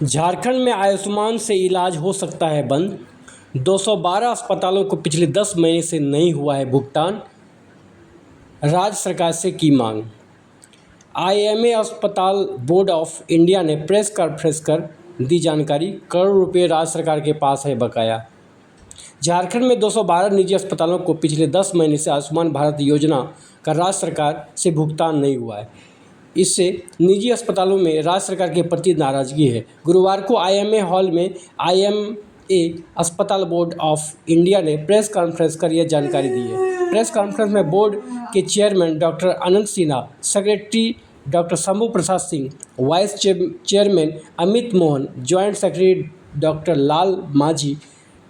झारखंड में आयुष्मान से इलाज हो सकता है बंद। 212 अस्पतालों को पिछले 10 महीने से नहीं हुआ है भुगतान। राज्य सरकार से की मांग। आईएमए अस्पताल बोर्ड ऑफ इंडिया ने प्रेस कॉन्फ्रेंस कर दी जानकारी। करोड़ों रुपए राज्य सरकार के पास है बकाया। झारखंड में 212 निजी अस्पतालों को पिछले 10 महीने से आयुष्मान भारत योजना का राज्य सरकार से भुगतान नहीं हुआ है। इससे निजी अस्पतालों में राज्य सरकार के प्रति नाराजगी है। गुरुवार को आईएमए हॉल में आईएमए अस्पताल बोर्ड ऑफ इंडिया ने प्रेस कॉन्फ्रेंस कर यह जानकारी दी है। प्रेस कॉन्फ्रेंस में बोर्ड के chairman doctor Anant Sinha, secretary doctor Shambhu Prasad Singh, vice chairman Amit Mohan, joint secretary doctor Lal Majhi,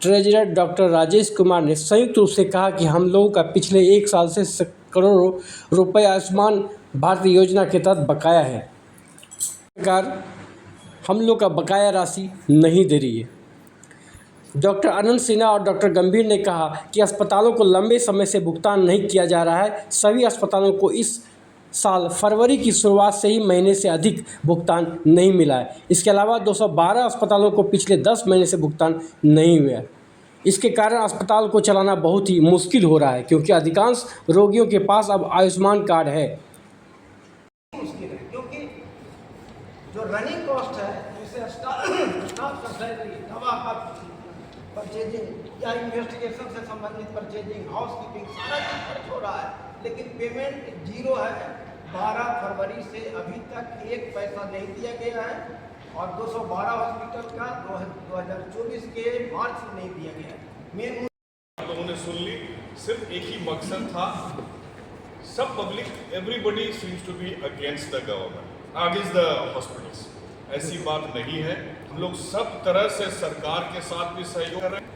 treasurer doctor Rajesh Kumar ने संयुक्त रूप से कहा कि हम लोगों का पिछले 1 साल से करोड़ों रुपए आयुष्मान भारत योजना के तहत बकाया है। सरकार हम लोग का बकाया राशि नहीं दे रही है। डॉक्टर अनंत सिन्हा और डॉक्टर गंभीर ने कहा कि अस्पतालों को लंबे समय से भुगतान नहीं किया जा रहा है। सभी अस्पतालों को इस साल फरवरी की शुरुआत से ही महीने से अधिक भुगतान नहीं मिला है। इसके अलावा 212 अस्पतालों को पिछले 10 महीने से भुगतान नहीं हुआ है। इसके कारण अस्पताल को चलाना बहुत ही मुश्किल हो रहा है, क्योंकि अधिकांश रोगियों के पास अब आयुष्मान कार्ड है। मुश्किल है क्योंकि जो रनिंग कॉस्ट है, जैसे स्टाफ का सैलरी, दवा का परचेजिंग या इन्वेस्टिगेशन से संबंधित परचेजिंग, हाउसकीपिंग, सारा चीज खर्च हो रहा है, लेकिन पेमेंट जीरो है। 12 फरवरी से अभी तक 1 पैसा नहीं दिया गया है और 212 हॉस्पिटल का 2024 के मार्च से नहीं दिया गया है। लोगों ने सुन ली, सिर्फ एक ही मकसद था, सब public, everybody seems to be against the government, against the hospitals. ऐसी बात नहीं है। हम लोग सब तरह से सरकार के साथ भी सहयोग कर रहे हैं।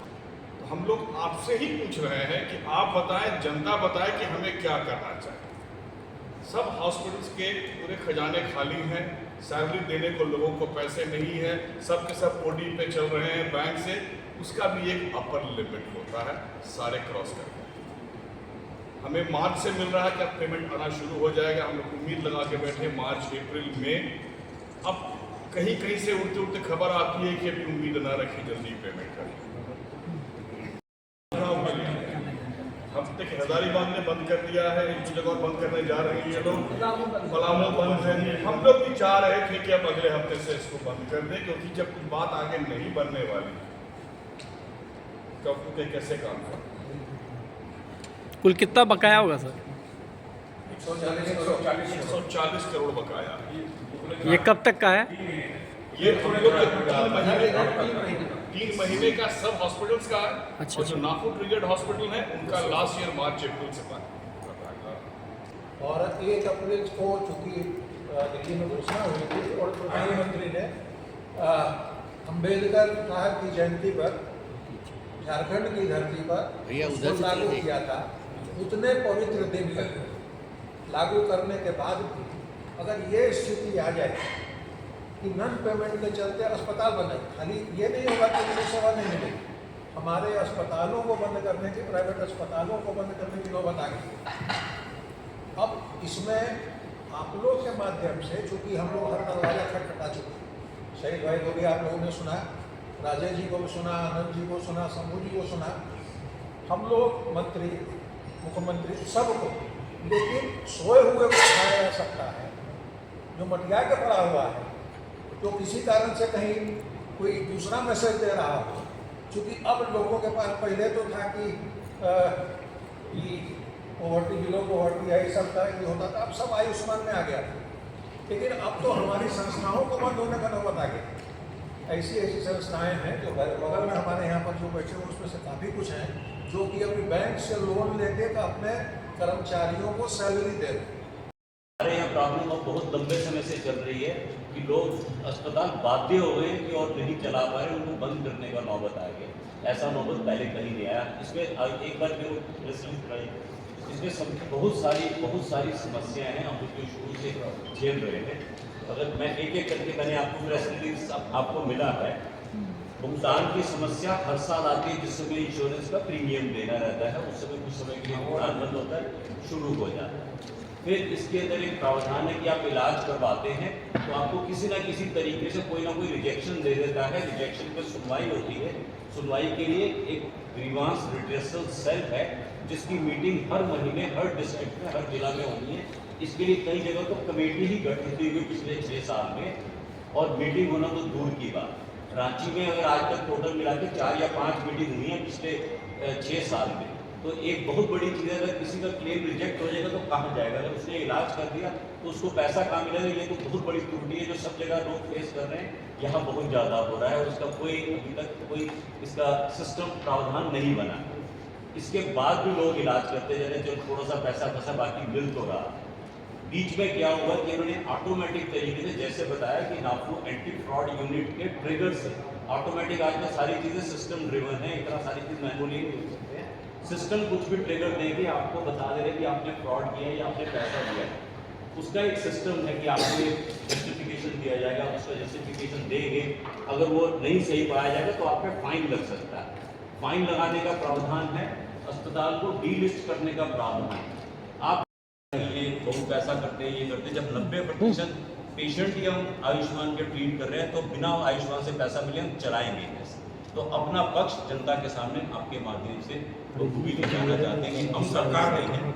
तो हम लोग आपसे ही पूछ रहे हैं कि आप बताएं, जनता बताए कि हमें क्या करना चाहिए। सब हॉस्पिटल्स के पूरे खजाने खाली हैं, सैलरी देने को लोगों को पैसे नहीं है, सब के सब ओडी पे चल रहे हैं बैंक से। उसका भी एक अपर लिमिट होता है, सारे क्रॉस करके। हमें मार्च से मिल रहा है कि अब पेमेंट आना शुरू हो जाएगा। हम लोग उम्मीद लगा के बैठे मार्च, अप्रैल, मई। अब कहीं कहीं से उड़ते उड़ते खबर आती है कि अभी उम्मीद ना रखी, जल्दी पेमेंट करें। हफ्ते के हजारीबाग ने बंद कर दिया है, एक जगह और बंद करने जा रही है लोग, पलामू बंद है। हम लोग भी चाह रहे थे कि अब अगले हफ्ते से इसको बंद कर दें, क्योंकि जब कुछ बात आगे नहीं बनने वाली कब के कैसे काम कर। कुल कितना बकाया होगा सर? 140 करोड़ बकाया। ये कब तक का है? ये हम लोग के 3 महीने का सब हॉस्पिटल्स का है। अच्छा, और जो नागपुर ट्रिगर्ड हॉस्पिटल है उनका लास्ट ईयर मार्च अप्रैल से बंद। और 1 अप्रैल को चूंकि दिल्ली में घोषणा हुई थी और प्रधानमंत्री ने अम्बेडकर साहब की जयंती पर झारखंड की धरती पर लागू किया था, उतने पवित्र दिन लागू करने के बाद भी अगर ये स्थिति आ जाए कि नन पेमेंट के चलते अस्पताल बंद, खाली ये नहीं होगा कि मुझे सेवा नहीं मिलेगी, हमारे अस्पतालों को बंद करने की, प्राइवेट अस्पतालों को बंद करने की नौबत आ गई। अब इसमें आप लोग के माध्यम से, चूँकि हम लोग हर दरवाजा खटखटा चुके हैं, शहीद भाई को भी आप लोगों ने सुना, राजेश जी को भी सुना, आनंद जी को सुना, शंभू जी को सुना, हम लोग मंत्री, मुख्यमंत्री सबको, लेकिन सोए हुए को उठाया जा सकता है। जो मटिया के पड़ा हुआ है, जो किसी कारण से कहीं कोई दूसरा मैसेज दे रहा हो, क्योंकि अब लोगों के पास पहले तो था कि पॉवर्टी बिलो पॉवर्टी है, सब तरह की होता था, अब सब आयुष्मान में आ गया। लेकिन अब तो हमारी संस्थाओं को बंद होने का नौबत आ गया। ऐसी ऐसी संस्थाएं हैं जो बगल में हमारे यहाँ पर जो बैठे हैं, उसमें से काफ़ी कुछ हैं जो कि अभी बैंक से लोन लेके तो अपने कर्मचारियों को सैलरी दे रहे हैं। हमारे यहाँ प्रॉब्लम अब बहुत लंबे समय से चल रही है कि लोग अस्पताल बाध्य हो गए कि और नहीं चला पा रहे, उनको बंद करने का नौबत आ गया। ऐसा नौबत पहले कहीं नहीं आया। इसमें एक बार जो इसमें बहुत सारी समस्याएं हैं, हम उसको शुरू से झेल रहे हैं। अगर मैं एक एक करके, मैंने आपको प्रेस रिलीज आपको मिला है, भुगतान की समस्या हर साल आती है। जिस समय इंश्योरेंस का प्रीमियम देना रहता है, उस समय कुछ समय के लिए भुगतान बंद होता है, शुरू हो जाता है। फिर इसके अंदर एक प्रावधान है कि आप इलाज करवाते हैं तो आपको किसी ना किसी तरीके से कोई ना कोई रिजेक्शन दे देता है। रिजेक्शन पे सुनवाई होती है। सुनवाई के लिए एक ग्रीवांस रिड्रेसल सेल है जिसकी मीटिंग हर महीने हर डिस्ट्रिक्ट में हर जिला में होनी है। इसके लिए कई जगह तो कमेटी ही गठित हुई हुई पिछले 6 साल में, और मीटिंग होना तो दूर की बात। रांची में अगर आज तक टोटल मिला के 4 या 5 मीटिंग हुई है पिछले 6 साल में, तो एक बहुत बड़ी चीज़ है। अगर किसी का क्लेम रिजेक्ट हो जाएगा तो कहाँ जाएगा? अगर उसने इलाज कर दिया तो उसको पैसा कहाँ मिलेगा? ये तो बहुत बड़ी त्रुटि है जो सब जगह लोग फेस कर रहे हैं। यहाँ बहुत ज़्यादा हो रहा है और उसका कोई अभी तक कोई इसका सिस्टम प्रावधान नहीं बना। इसके बाद भी लोग इलाज करते जा रहे हैं, जो थोड़ा सा पैसा बाकी मिल तो रहा। बीच में क्या हुआ कि उन्होंने ऑटोमेटिक तरीके से, जैसे बताया कि नाफू एंटी फ्रॉड यूनिट के ट्रिगर से ऑटोमेटिक, आज में सारी चीज़ें सिस्टम ड्रिवन है, इतना सारी चीज़ मैनुअली नहीं हो सकते हैं। सिस्टम कुछ भी ट्रिगर देंगे आपको बता दे रहे कि आपने फ्रॉड किया है या आपने पैसा दिया है। उसका एक सिस्टम है कि आपको एक जस्टिफिकेशन दिया जाएगा, उसका जस्टिफिकेशन देंगे, अगर वो नहीं सही पाया जाएगा तो आप पे फाइन लग सकता है। फाइन लगाने का प्रावधान है, अस्पताल को डीलिस्ट करने का प्रावधान है। आप ये बहुत पैसा करते हैं, ये करते हैं, जब 90% पेशेंट ही हम आयुष्मान के ट्रीट कर रहे हैं तो बिना आयुष्मान से पैसा मिले हम चलाएंगे कैसे? तो अपना पक्ष जनता के सामने आपके माध्यम से बखूबी दिखाना चाहते हैं कि हम सरकार नहीं है,